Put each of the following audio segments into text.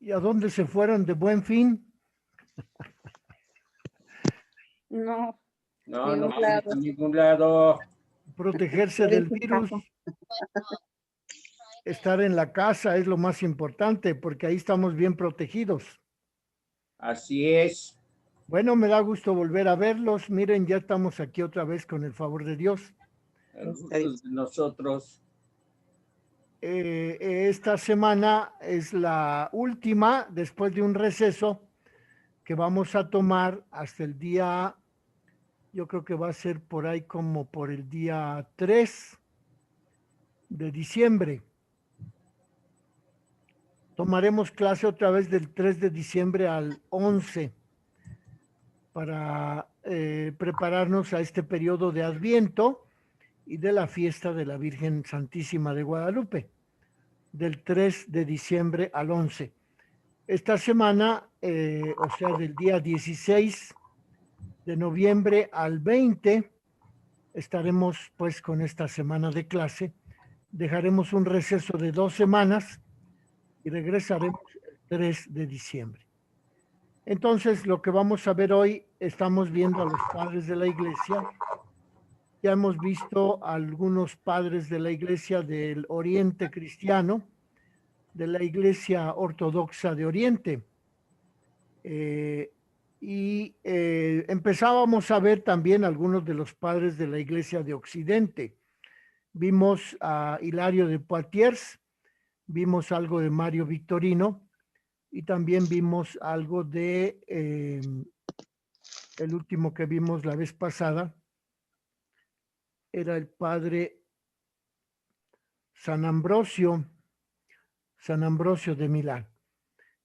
¿Y a dónde se fueron de Buen Fin? No, No, no ningún fuimos lado. a ningún lado. Protegerse Por del eso virus. pasó. Estar en la casa es lo más importante porque ahí estamos bien protegidos. Así es. Bueno, me da gusto volver a verlos. Miren, ya estamos aquí otra vez con el favor de Dios. El gusto es de nosotros. Esta semana es la última después de un receso que vamos a tomar hasta el día, yo creo que va a ser por ahí como por el día 3 de diciembre. Tomaremos clase otra vez del 3 de diciembre al 11 para prepararnos a este periodo de Adviento y de la fiesta de la Virgen Santísima de Guadalupe, del 3 de diciembre al 11. Esta semana, o sea, del día 16 de noviembre al 20, estaremos pues con esta semana de clase. Dejaremos un receso de 2 semanas y regresaremos el 3 de diciembre. Entonces, lo que vamos a ver hoy, estamos viendo a los padres de la iglesia. Ya hemos visto a algunos padres de la iglesia del Oriente Cristiano, de la iglesia ortodoxa de Oriente. Empezábamos a ver también algunos de los padres de la iglesia de Occidente. Vimos a Hilario de Poitiers, vimos algo de Mario Victorino y también vimos algo de el último que vimos la vez pasada, era el padre San Ambrosio de Milán.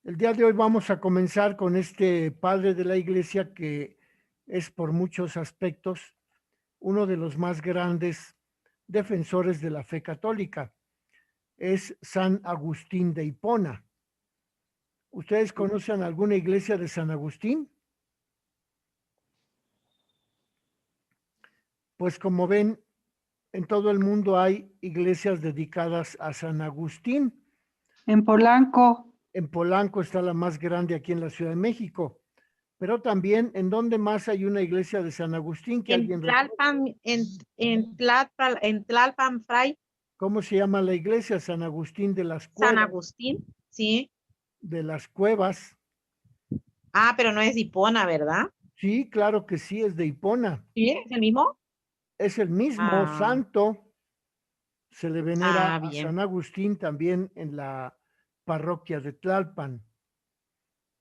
El día de hoy vamos a comenzar con este padre de la iglesia que es por muchos aspectos uno de los más grandes defensores de la fe católica. Es San Agustín de Hipona. ¿Ustedes conocen alguna iglesia de San Agustín? Pues como ven, en todo el mundo hay iglesias dedicadas a San Agustín. En Polanco. En Polanco está la más grande aquí en la Ciudad de México. Pero también, ¿en dónde más hay una iglesia de San Agustín? Que alguien Tlalpan, en Tlalpan, Fray. ¿Cómo se llama la iglesia? San Agustín de las Cuevas. San Agustín, sí. De las Cuevas. Ah, pero no es de Hipona, ¿verdad? Sí, claro que sí, es de Hipona. ¿Sí? ¿Es el mismo? Es el mismo santo. Se le venera a San Agustín también en la parroquia de Tlalpan.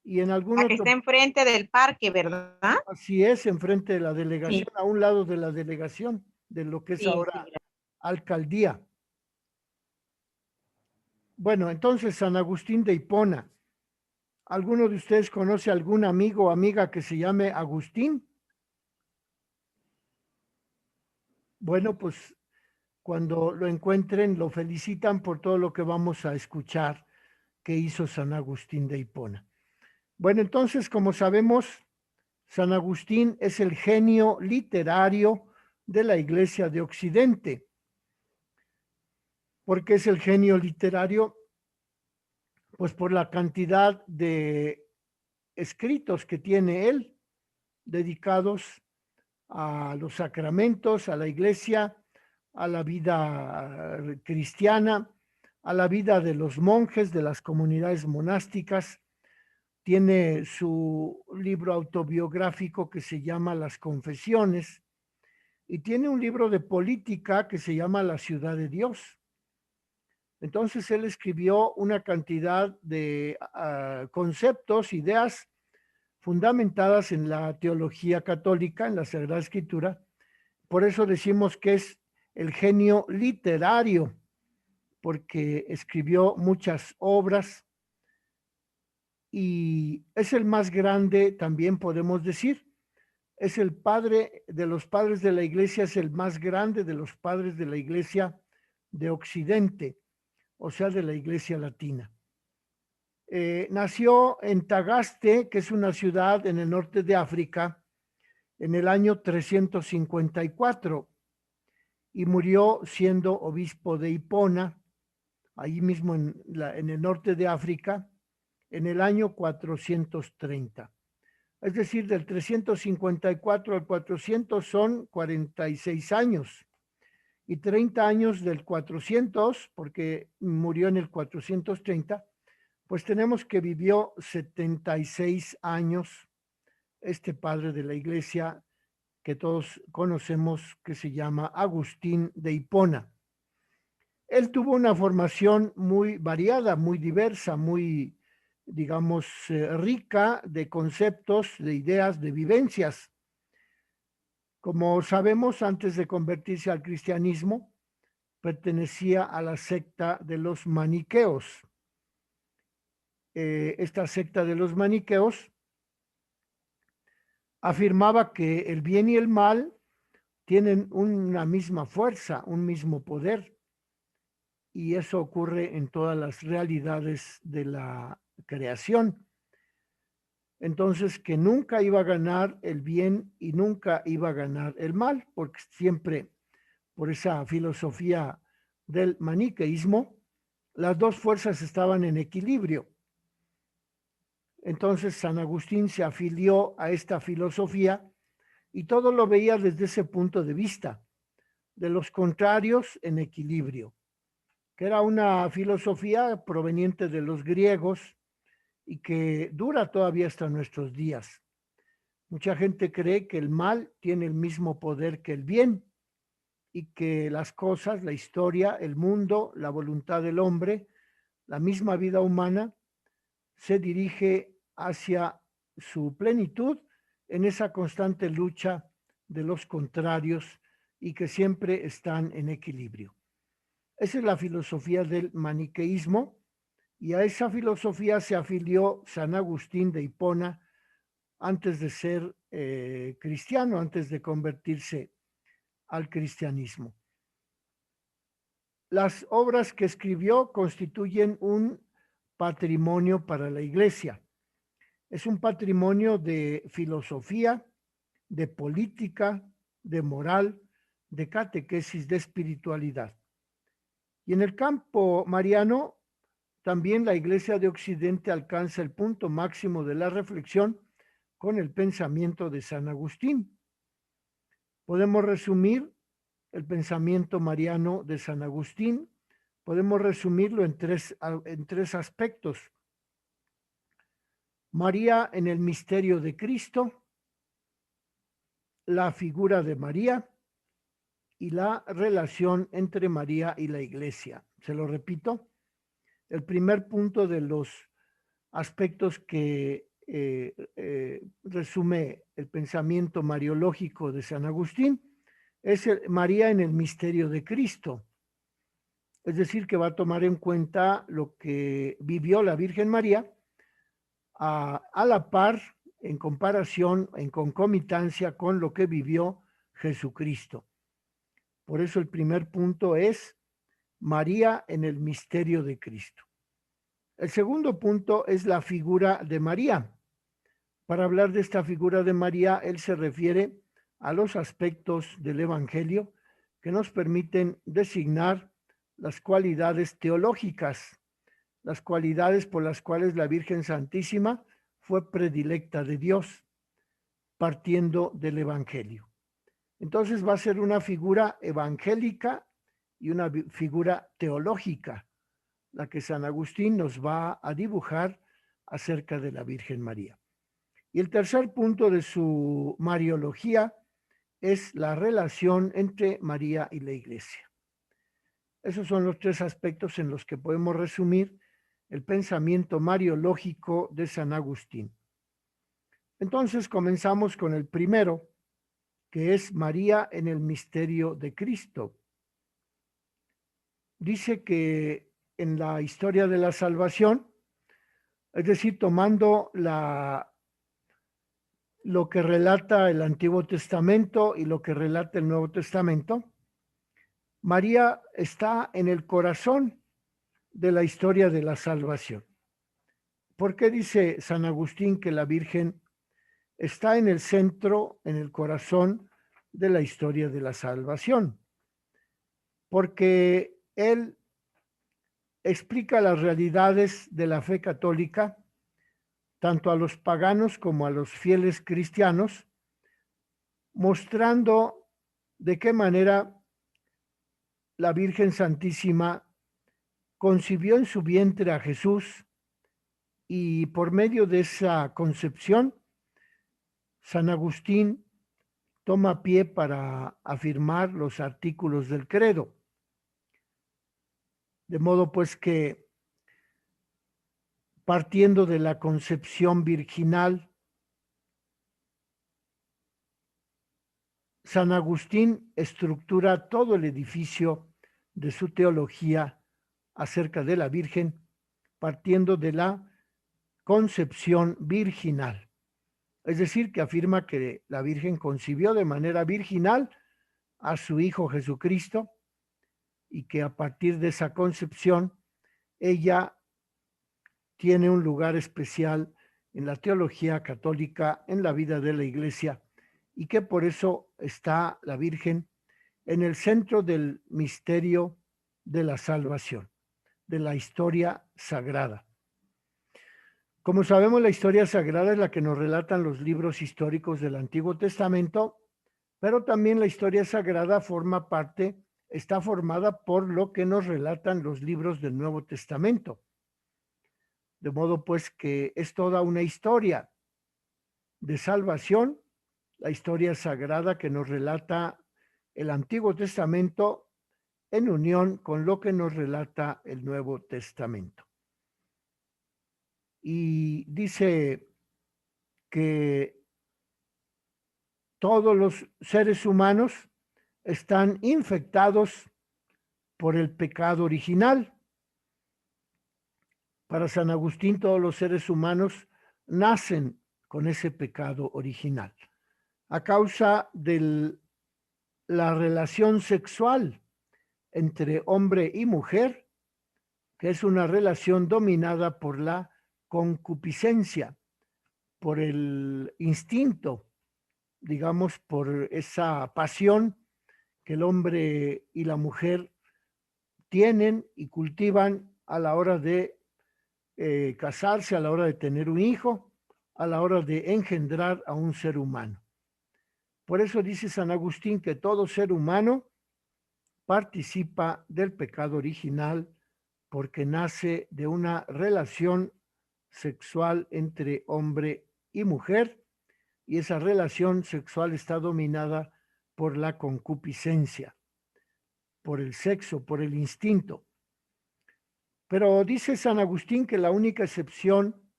Y en algún otro... que está enfrente del parque, ¿verdad? Así es, enfrente de la delegación, sí. A un lado de la delegación, de lo que es ahora alcaldía. Bueno, entonces San Agustín de Hipona. ¿Alguno de ustedes conoce algún amigo o amiga que se llame Agustín? Bueno, pues cuando lo encuentren, lo felicitan por todo lo que vamos a escuchar que hizo San Agustín de Hipona. Bueno, entonces, como sabemos, San Agustín es el genio literario de la Iglesia de Occidente. ¿Por qué es el genio literario? Pues por la cantidad de escritos que tiene él, dedicados a los sacramentos, a la Iglesia, a la vida cristiana, a la vida de los monjes, de las comunidades monásticas. Tiene su libro autobiográfico que se llama Las Confesiones y tiene un libro de política que se llama La Ciudad de Dios. Entonces él escribió una cantidad de conceptos, ideas fundamentadas en la teología católica, en la Sagrada Escritura. Por eso decimos que es el genio literario, porque escribió muchas obras y es el más grande, también podemos decir. Es el padre de los padres de la iglesia, es el más grande de los padres de la iglesia de Occidente, o sea, de la iglesia latina. Nació en Tagaste, que es una ciudad en el norte de África, en el año 354 y murió siendo obispo de Hipona, ahí mismo en el norte de África, en el año 430. Es decir, del 354 al 400 son 46 años. Y 30 años del 400, porque murió en el 430, pues tenemos que vivió 76 años este padre de la iglesia que todos conocemos, que se llama Agustín de Hipona. Él tuvo una formación muy variada, muy diversa, muy, digamos, rica de conceptos, de ideas, de vivencias. Como sabemos, antes de convertirse al cristianismo, pertenecía a la secta de los maniqueos. Esta secta de los maniqueos afirmaba que el bien y el mal tienen una misma fuerza, un mismo poder, y eso ocurre en todas las realidades de la creación. Entonces, que nunca iba a ganar el bien y nunca iba a ganar el mal, porque siempre, por esa filosofía del maniqueísmo, las dos fuerzas estaban en equilibrio. Entonces, San Agustín se afilió a esta filosofía y todo lo veía desde ese punto de vista, de los contrarios en equilibrio, que era una filosofía proveniente de los griegos y que dura todavía hasta nuestros días. Mucha gente cree que el mal tiene el mismo poder que el bien y que las cosas, la historia, el mundo, la voluntad del hombre, la misma vida humana, se dirige hacia su plenitud en esa constante lucha de los contrarios y que siempre están en equilibrio. Esa es la filosofía del maniqueísmo y a esa filosofía se afilió San Agustín de Hipona antes de ser cristiano, antes de convertirse al cristianismo. Las obras que escribió constituyen un patrimonio para la Iglesia. Es un patrimonio de filosofía, de política, de moral, de catequesis, de espiritualidad. Y en el campo mariano, también la Iglesia de Occidente alcanza el punto máximo de la reflexión con el pensamiento de San Agustín. Podemos resumir el pensamiento mariano de San Agustín, podemos resumirlo en tres aspectos. María en el misterio de Cristo, la figura de María y la relación entre María y la Iglesia. Se lo repito, el primer punto de los aspectos que resume el pensamiento mariológico de San Agustín es María en el misterio de Cristo. Es decir, que va a tomar en cuenta lo que vivió la Virgen María a la par, en comparación, en concomitancia con lo que vivió Jesucristo. Por eso el primer punto es María en el misterio de Cristo. El segundo punto es la figura de María. Para hablar de esta figura de María, él se refiere a los aspectos del Evangelio que nos permiten designar las cualidades teológicas, las cualidades por las cuales la Virgen Santísima fue predilecta de Dios, partiendo del Evangelio. Entonces va a ser una figura evangélica y una figura teológica, la que San Agustín nos va a dibujar acerca de la Virgen María. Y el tercer punto de su mariología es la relación entre María y la Iglesia. Esos son los tres aspectos en los que podemos resumir el pensamiento mariológico de San Agustín. Entonces comenzamos con el primero, que es María en el misterio de Cristo. Dice que en la historia de la salvación, es decir, tomando lo que relata el Antiguo Testamento y lo que relata el Nuevo Testamento, María está en el corazón de la historia de la salvación. ¿Por qué dice San Agustín que la Virgen está en el centro, en el corazón de la historia de la salvación? Porque él explica las realidades de la fe católica tanto a los paganos como a los fieles cristianos, mostrando de qué manera la Virgen Santísima concibió en su vientre a Jesús y por medio de esa concepción, San Agustín toma pie para afirmar los artículos del credo. De modo pues que, partiendo de la concepción virginal, San Agustín estructura todo el edificio de su teología acerca de la Virgen, partiendo de la concepción virginal. Es decir, que afirma que la Virgen concibió de manera virginal a su Hijo Jesucristo y que a partir de esa concepción ella tiene un lugar especial en la teología católica, en la vida de la Iglesia, y que por eso está la Virgen en el centro del misterio de la salvación, de la historia sagrada. Como sabemos, la historia sagrada es la que nos relatan los libros históricos del Antiguo Testamento, pero también la historia sagrada está formada por lo que nos relatan los libros del Nuevo Testamento. De modo pues que es toda una historia de salvación, la historia sagrada que nos relata el Antiguo Testamento en unión con lo que nos relata el Nuevo Testamento. Y dice que todos los seres humanos están infectados por el pecado original. Para San Agustín, todos los seres humanos nacen con ese pecado original a causa de la relación sexual entre hombre y mujer, que es una relación dominada por la concupiscencia, por el instinto, digamos, por esa pasión que el hombre y la mujer tienen y cultivan a la hora de casarse, a la hora de tener un hijo, a la hora de engendrar a un ser humano. Por eso dice San Agustín que todo ser humano participa del pecado original porque nace de una relación sexual entre hombre y mujer, y esa relación sexual está dominada por la concupiscencia, por el sexo, por el instinto. Pero dice San Agustín que la única excepción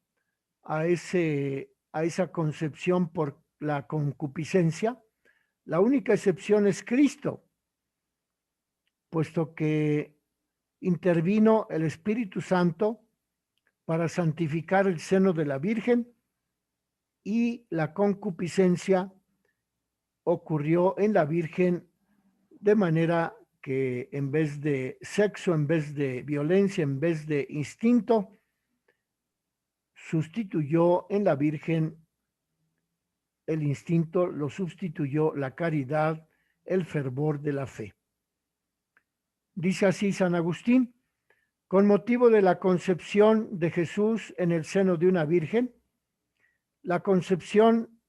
a esa concepción por la concupiscencia, la única excepción es Cristo, puesto que intervino el Espíritu Santo para santificar el seno de la Virgen y la concupiscencia ocurrió en la Virgen de manera que en vez de sexo, en vez de violencia, en vez de instinto, sustituyó en la Virgen el instinto, lo sustituyó la caridad, el fervor de la fe. Dice así San Agustín: con motivo de la concepción de Jesús en el seno de una virgen, la concepción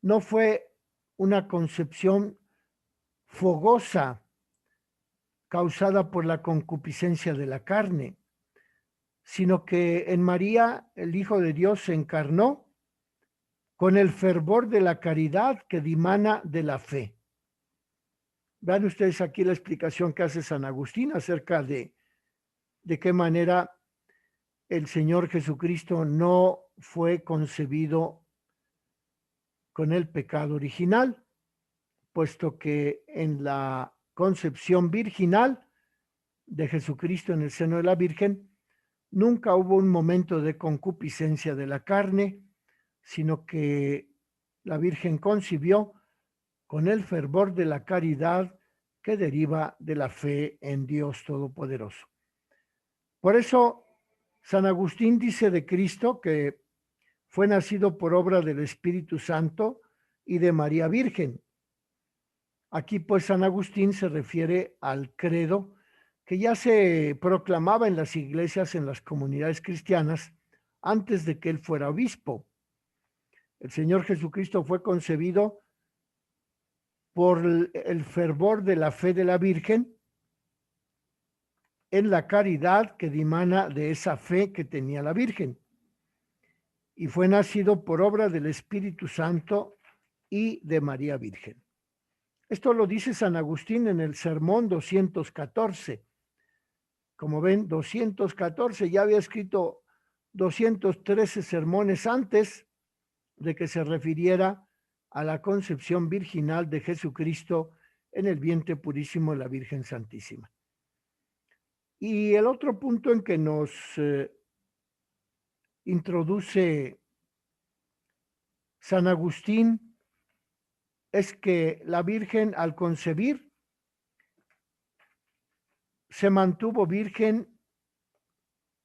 no fue una concepción fogosa causada por la concupiscencia de la carne, sino que en María el Hijo de Dios se encarnó con el fervor de la caridad que dimana de la fe. Vean ustedes aquí la explicación que hace San Agustín acerca de qué manera el Señor Jesucristo no fue concebido con el pecado original, puesto que en la concepción virginal de Jesucristo en el seno de la Virgen nunca hubo un momento de concupiscencia de la carne, sino que la Virgen concibió con el fervor de la caridad que deriva de la fe en Dios Todopoderoso. Por eso San Agustín dice de Cristo que fue nacido por obra del Espíritu Santo y de María Virgen. Aquí pues San Agustín se refiere al credo que ya se proclamaba en las iglesias, en las comunidades cristianas, antes de que él fuera obispo. El Señor Jesucristo fue concebido por el fervor de la fe de la Virgen en la caridad que dimana de esa fe que tenía la Virgen. Y fue nacido por obra del Espíritu Santo y de María Virgen. Esto lo dice San Agustín en el Sermón 214. Como ven, 214, ya había escrito 213 sermones antes de que se refiriera a la concepción virginal de Jesucristo en el vientre purísimo de la Virgen Santísima. Y el otro punto en que nos introduce San Agustín es que la Virgen al concebir se mantuvo virgen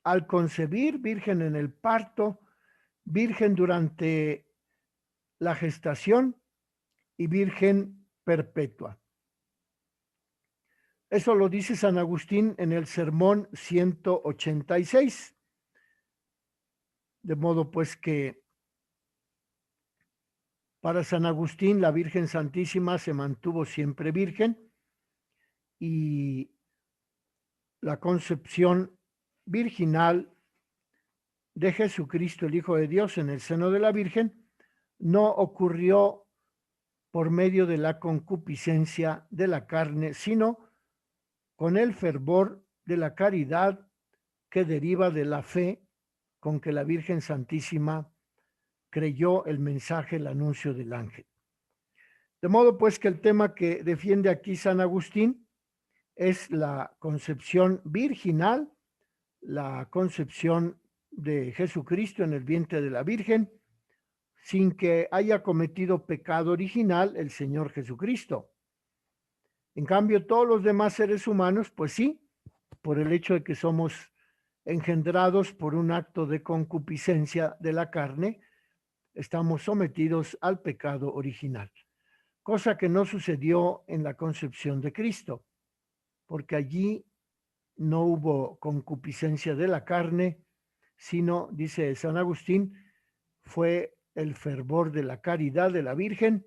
al concebir, virgen en el parto, virgen durante la gestación y virgen perpetua. Eso lo dice San Agustín en el Sermón 186. De modo pues que para San Agustín la Virgen Santísima se mantuvo siempre virgen y la concepción virginal de Jesucristo, el Hijo de Dios, en el seno de la Virgen, no ocurrió por medio de la concupiscencia de la carne, sino con el fervor de la caridad que deriva de la fe con que la Virgen Santísima creyó el mensaje, el anuncio del ángel. De modo pues que el tema que defiende aquí San Agustín es la concepción virginal, la concepción de Jesucristo en el vientre de la Virgen, sin que haya cometido pecado original el Señor Jesucristo. En cambio, todos los demás seres humanos, pues sí, por el hecho de que somos engendrados por un acto de concupiscencia de la carne, estamos sometidos al pecado original, cosa que no sucedió en la concepción de Cristo, porque allí no hubo concupiscencia de la carne, sino, dice San Agustín, fue el fervor de la caridad de la Virgen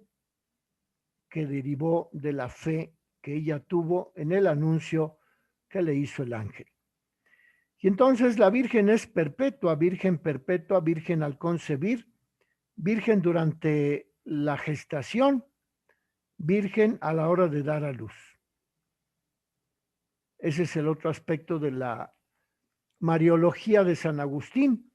que derivó de la fe que ella tuvo en el anuncio que le hizo el ángel. Y entonces la Virgen es perpetua, Virgen al concebir, Virgen durante la gestación, Virgen a la hora de dar a luz. Ese es el otro aspecto de la Mariología de San Agustín.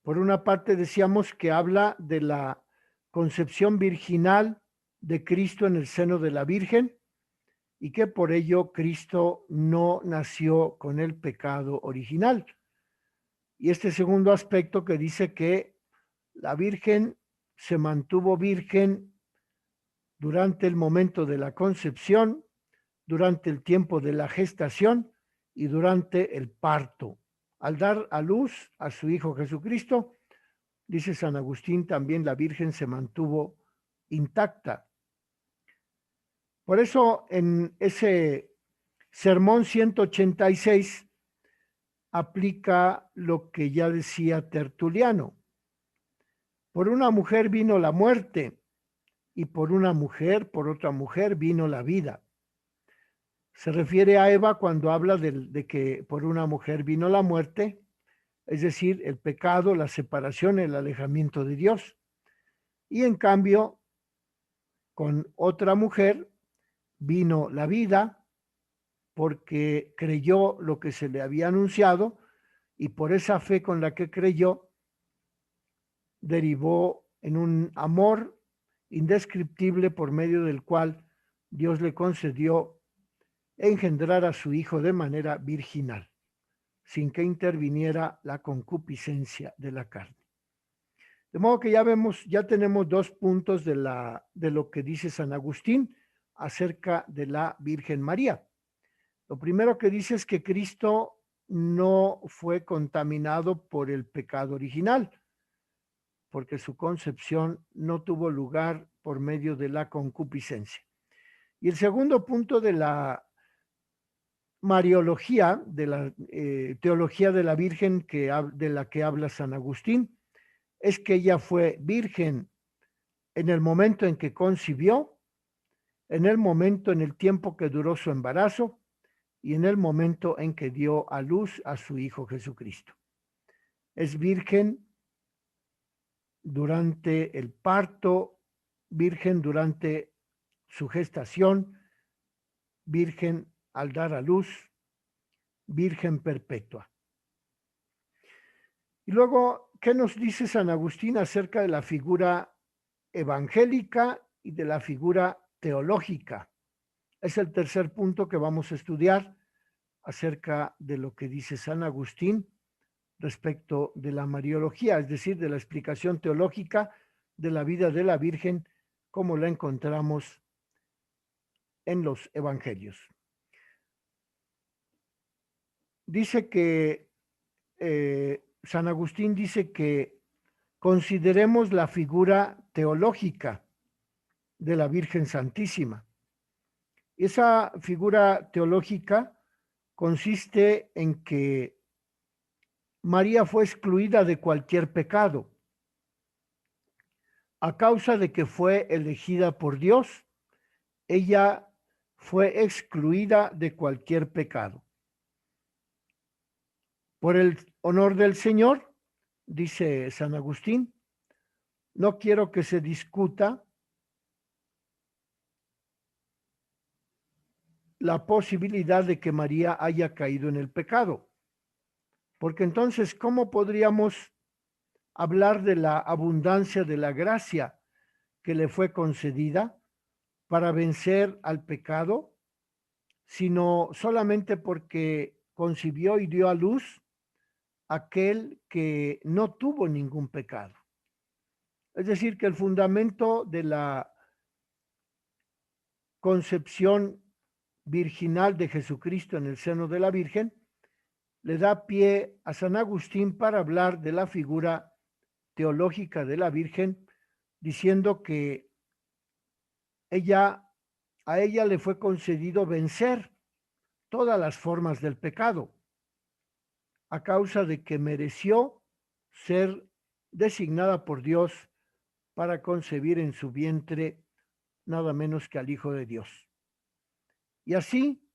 Por una parte decíamos que habla de la concepción virginal de Cristo en el seno de la Virgen y que por ello Cristo no nació con el pecado original. Y este segundo aspecto que dice que la Virgen se mantuvo virgen durante el momento de la concepción, durante el tiempo de la gestación y durante el parto. Al dar a luz a su Hijo Jesucristo, dice San Agustín, también la Virgen se mantuvo intacta. Por eso en ese Sermón 186 aplica lo que ya decía Tertuliano. Por una mujer vino la muerte y por una mujer, por otra mujer vino la vida. Se refiere a Eva cuando habla de que por una mujer vino la muerte, es decir, el pecado, la separación, el alejamiento de Dios. Y en cambio, con otra mujer vino la vida porque creyó lo que se le había anunciado y por esa fe con la que creyó, derivó en un amor indescriptible por medio del cual Dios le concedió engendrar a su Hijo de manera virginal, sin que interviniera la concupiscencia de la carne. De modo que ya tenemos dos puntos de lo que dice San Agustín acerca de la Virgen María. Lo primero que dice es que Cristo no fue contaminado por el pecado original, porque su concepción no tuvo lugar por medio de la concupiscencia. Y el segundo punto de la mariología, de la teología de la Virgen de la que habla San Agustín, es que ella fue virgen en el momento en que concibió, en el momento, en el tiempo que duró su embarazo y en el momento en que dio a luz a su Hijo Jesucristo. Es virgen durante el parto, virgen durante su gestación, virgen al dar a luz, virgen perpetua. Y luego, ¿qué nos dice San Agustín acerca de la figura evangélica y de la figura teológica? Es el tercer punto que vamos a estudiar acerca de lo que dice San Agustín respecto de la mariología, es decir, de la explicación teológica de la vida de la Virgen como la encontramos en los evangelios. Dice que San Agustín dice que consideremos la figura teológica de la Virgen Santísima. Esa figura teológica consiste en que María fue excluida de cualquier pecado. A causa de que fue elegida por Dios, ella fue excluida de cualquier pecado. Por el honor del Señor, dice San Agustín, no quiero que se discuta la posibilidad de que María haya caído en el pecado. Porque entonces, ¿cómo podríamos hablar de la abundancia de la gracia que le fue concedida para vencer al pecado, sino solamente porque concibió y dio a luz aquel que no tuvo ningún pecado? Es decir, que el fundamento de la concepción virginal de Jesucristo en el seno de la Virgen le da pie a San Agustín para hablar de la figura teológica de la Virgen, diciendo que a ella le fue concedido vencer todas las formas del pecado, a causa de que mereció ser designada por Dios para concebir en su vientre nada menos que al Hijo de Dios. Y así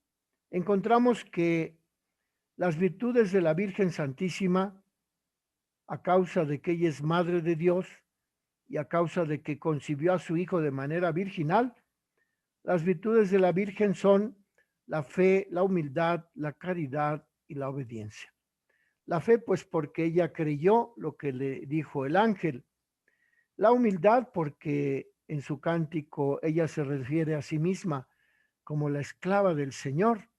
encontramos que las virtudes de la Virgen Santísima, a causa de que ella es Madre de Dios y a causa de que concibió a su Hijo de manera virginal, las virtudes de la Virgen son la fe, la humildad, la caridad y la obediencia. La fe, pues porque ella creyó lo que le dijo el ángel. La humildad, porque en su cántico ella se refiere a sí misma como la esclava del Señor.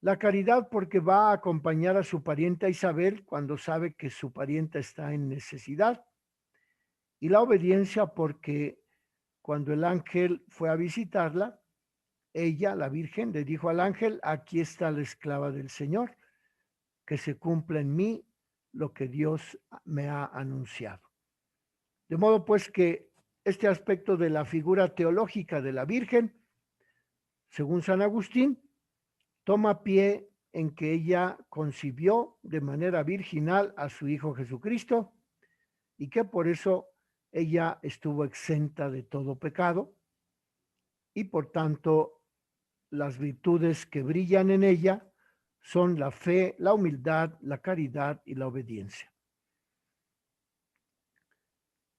La caridad, porque va a acompañar a su parienta Isabel cuando sabe que su parienta está en necesidad. Y la obediencia, porque cuando el ángel fue a visitarla, ella, la Virgen, le dijo al ángel: aquí está la esclava del Señor, que se cumpla en mí lo que Dios me ha anunciado. De modo pues que este aspecto de la figura teológica de la Virgen, según San Agustín, toma pie en que ella concibió de manera virginal a su Hijo Jesucristo y que por eso ella estuvo exenta de todo pecado y por tanto las virtudes que brillan en ella son la fe, la humildad, la caridad y la obediencia.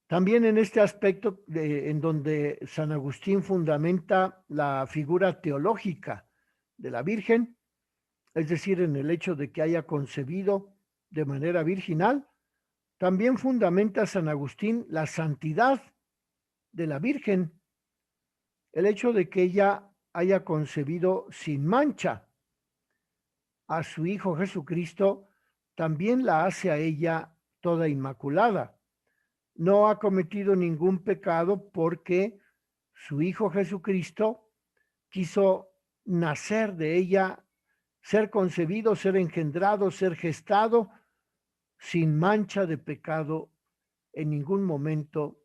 También en este aspecto en donde San Agustín fundamenta la figura teológica de la Virgen, es decir, en el hecho de que haya concebido de manera virginal, también fundamenta San Agustín la santidad de la Virgen, el hecho de que ella haya concebido sin mancha a su Hijo Jesucristo, también la hace a ella toda inmaculada. No ha cometido ningún pecado porque su Hijo Jesucristo quiso nacer de ella, ser concebido, ser engendrado, ser gestado sin mancha de pecado. En ningún momento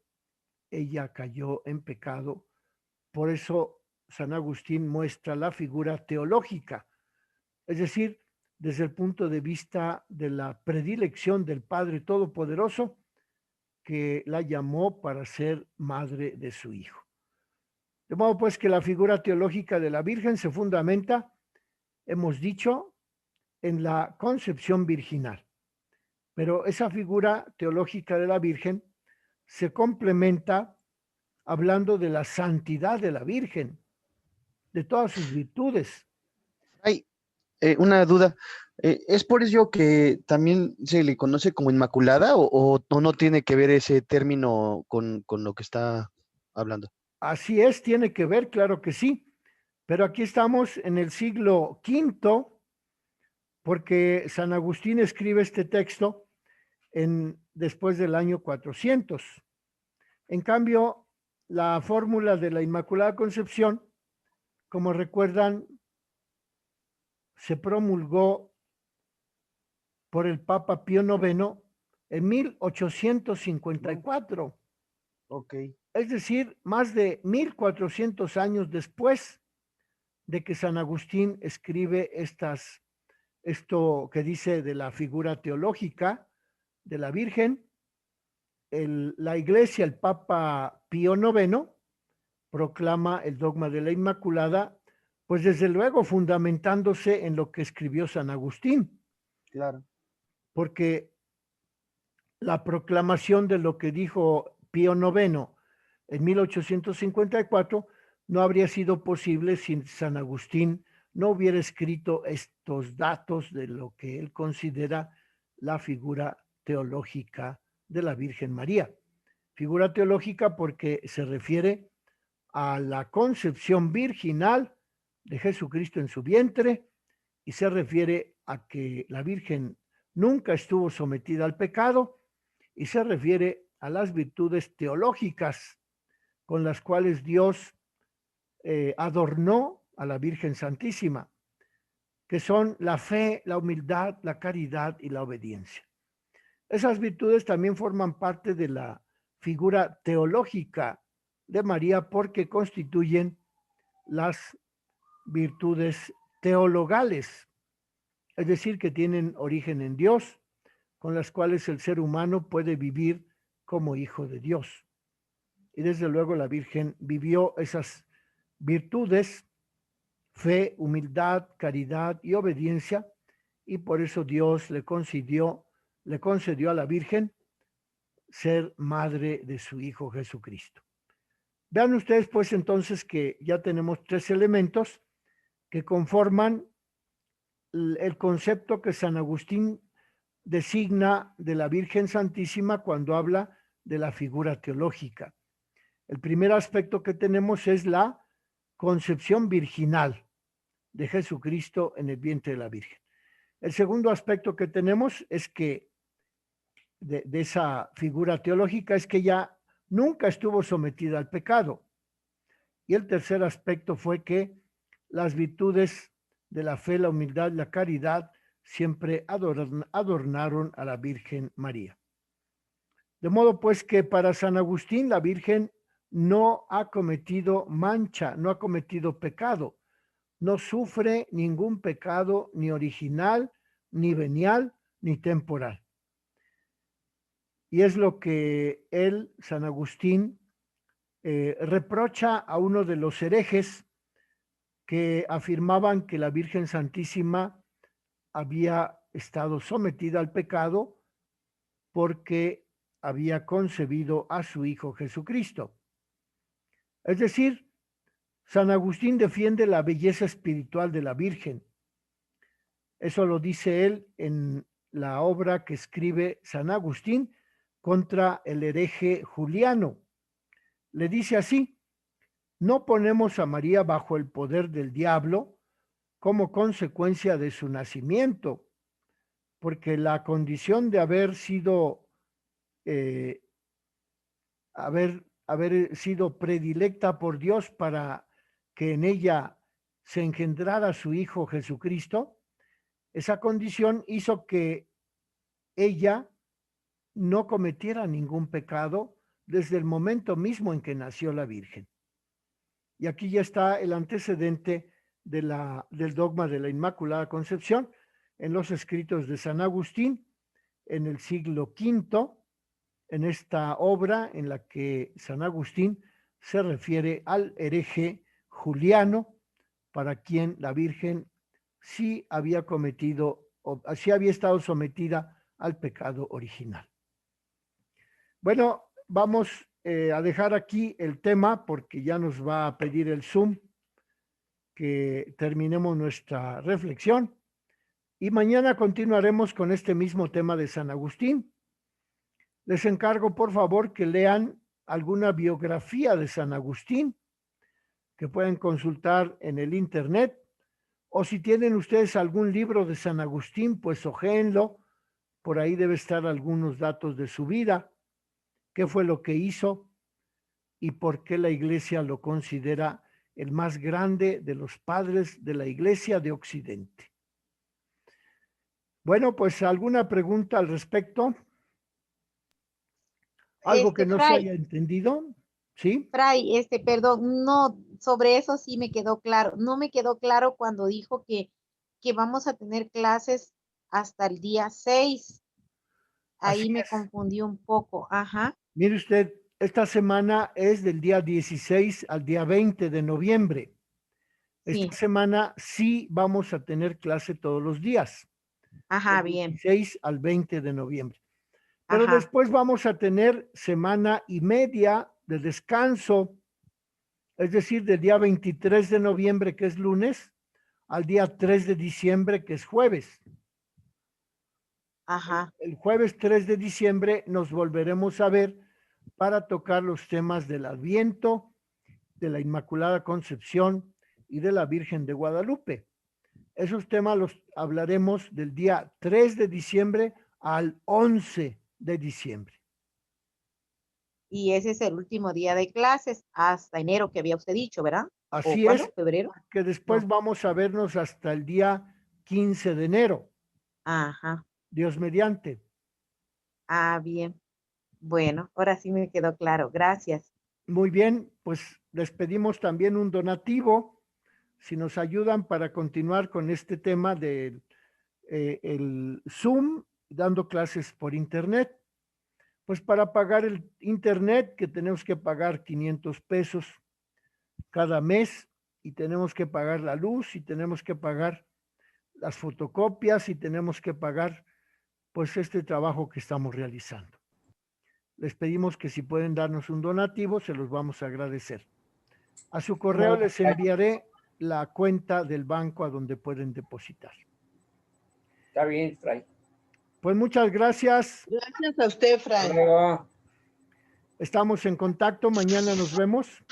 ella cayó en pecado. Por eso San Agustín muestra la figura teológica Es decir, desde el punto de vista de la predilección del Padre Todopoderoso, que la llamó para ser madre de su Hijo. De modo pues que la figura teológica de la Virgen se fundamenta, hemos dicho, en la concepción virginal. Pero esa figura teológica de la Virgen se complementa hablando de la santidad de la Virgen, de todas sus virtudes. Hay una duda. ¿Es por ello que también se le conoce como Inmaculada o no tiene que ver ese término con lo que está hablando? Así es, tiene que ver, claro que sí. Pero aquí estamos en el siglo V, porque San Agustín escribe este texto después del año 400. En cambio, la fórmula de la Inmaculada Concepción, como recuerdan, se promulgó por el Papa Pío IX en 1854. Ok. Es decir, más de 1400 años después de que San Agustín escribe esto que dice de la figura teológica de la Virgen. La Iglesia, el Papa Pío IX, proclama el dogma de la Inmaculada, pues desde luego fundamentándose en lo que escribió San Agustín. Claro. Porque la proclamación de lo que dijo Pío IX en 1854 no habría sido posible si San Agustín no hubiera escrito estos datos de lo que él considera la figura teológica de la Virgen María. Figura teológica porque se refiere a la concepción virginal de Jesucristo en su vientre y se refiere a que la Virgen nunca estuvo sometida al pecado y se refiere a las virtudes teológicas con las cuales Dios adornó a la Virgen Santísima, que son la fe, la humildad, la caridad y la obediencia. Esas virtudes también forman parte de la figura teológica de María porque constituyen las virtudes teologales, es decir, que tienen origen en Dios, con las cuales el ser humano puede vivir como hijo de Dios. Y desde luego la Virgen vivió esas virtudes, fe, humildad, caridad y obediencia, y por eso Dios le concedió a la Virgen ser madre de su Hijo Jesucristo. Vean ustedes pues entonces que ya tenemos tres elementos que conforman el concepto que San Agustín designa de la Virgen Santísima cuando habla de la figura teológica. El primer aspecto que tenemos es la concepción virginal de Jesucristo en el vientre de la Virgen. El segundo aspecto que tenemos es que de esa figura teológica es que ella nunca estuvo sometida al pecado. Y el tercer aspecto fue que las virtudes de la fe, la humildad, la caridad siempre adornaron a la Virgen María. De modo pues que para San Agustín la Virgen no ha cometido mancha, no ha cometido pecado, no sufre ningún pecado ni original, ni venial, ni temporal. Y es lo que él, San Agustín, reprocha a uno de los herejes que afirmaban que la Virgen Santísima había estado sometida al pecado porque había concebido a su Hijo Jesucristo. Es decir, San Agustín defiende la belleza espiritual de la Virgen. Eso lo dice él en la obra que escribe San Agustín contra el hereje Juliano. Le dice así: no ponemos a María bajo el poder del diablo como consecuencia de su nacimiento, porque la condición de haber sido predilecta por Dios para que en ella se engendrara su Hijo Jesucristo, esa condición hizo que ella no cometiera ningún pecado desde el momento mismo en que nació la Virgen. Y aquí ya está el antecedente del dogma de la Inmaculada Concepción en los escritos de San Agustín en el siglo V, en esta obra en la que San Agustín se refiere al hereje Juliano, para quien la Virgen sí había cometido, o sí había estado sometida al pecado original. Bueno, vamos a dejar aquí el tema porque ya nos va a pedir el Zoom que terminemos nuestra reflexión y mañana continuaremos con este mismo tema de San Agustín. Les encargo, por favor, que lean alguna biografía de San Agustín que pueden consultar en el internet, o si tienen ustedes algún libro de San Agustín, pues hojenlo, por ahí debe estar algunos datos de su vida, qué fue lo que hizo y por qué la Iglesia lo considera el más grande de los padres de la Iglesia de Occidente. Bueno, pues alguna pregunta al respecto. ¿Algo que no se Fray, haya entendido? ¿Sí? Fray, perdón, no, sobre eso sí me quedó claro. No me quedó claro cuando dijo que vamos a tener clases hasta el día 6. Ahí Así me es. confundí un poco. Ajá. Mire usted, esta semana es del día 16 al día 20 de noviembre. Sí. Esta semana sí vamos a tener clase todos los días. Ajá, Del bien. 16 al 20 de noviembre. Pero Ajá. después vamos a tener semana y media de descanso, es decir, del día 23 de noviembre, que es lunes, al día 3 de diciembre, que es jueves. Ajá. El jueves 3 de diciembre nos volveremos a ver para tocar los temas del Adviento, de la Inmaculada Concepción y de la Virgen de Guadalupe. Esos temas los hablaremos del día 3 de diciembre al 11 de diciembre. Y ese es el último día de clases hasta enero que había usted dicho, ¿verdad? Así ¿O cuándo? es, ¿Febrero? que después No. vamos a vernos hasta el día 15 de enero, Ajá. Dios mediante. Ah, bien. Bueno, ahora sí me quedó claro. Gracias. Muy bien, pues les pedimos también un donativo, si nos ayudan para continuar con este tema del el Zoom, dando clases por internet. Pues para pagar el internet, que tenemos que pagar 500 pesos cada mes, y tenemos que pagar la luz, y tenemos que pagar las fotocopias, y tenemos que pagar pues este trabajo que estamos realizando. Les pedimos que si pueden darnos un donativo, se los vamos a agradecer. A su correo les enviaré la cuenta del banco a donde pueden depositar. Está bien, Fray. Pues muchas gracias. Gracias a usted, Fray. Hasta luego. Estamos en contacto. Mañana nos vemos.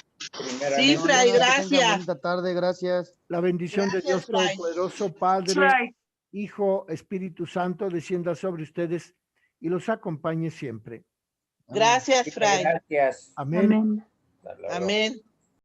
Sí, Fray, Que tengan gracias. bonita tarde, gracias. La bendición de Dios Gracias, Fray. Todopoderoso, Padre, Hijo, Espíritu Santo, descienda sobre ustedes y los acompañe siempre. Gracias, Fray. Gracias. Amén. Amén. Hasta luego. Amén.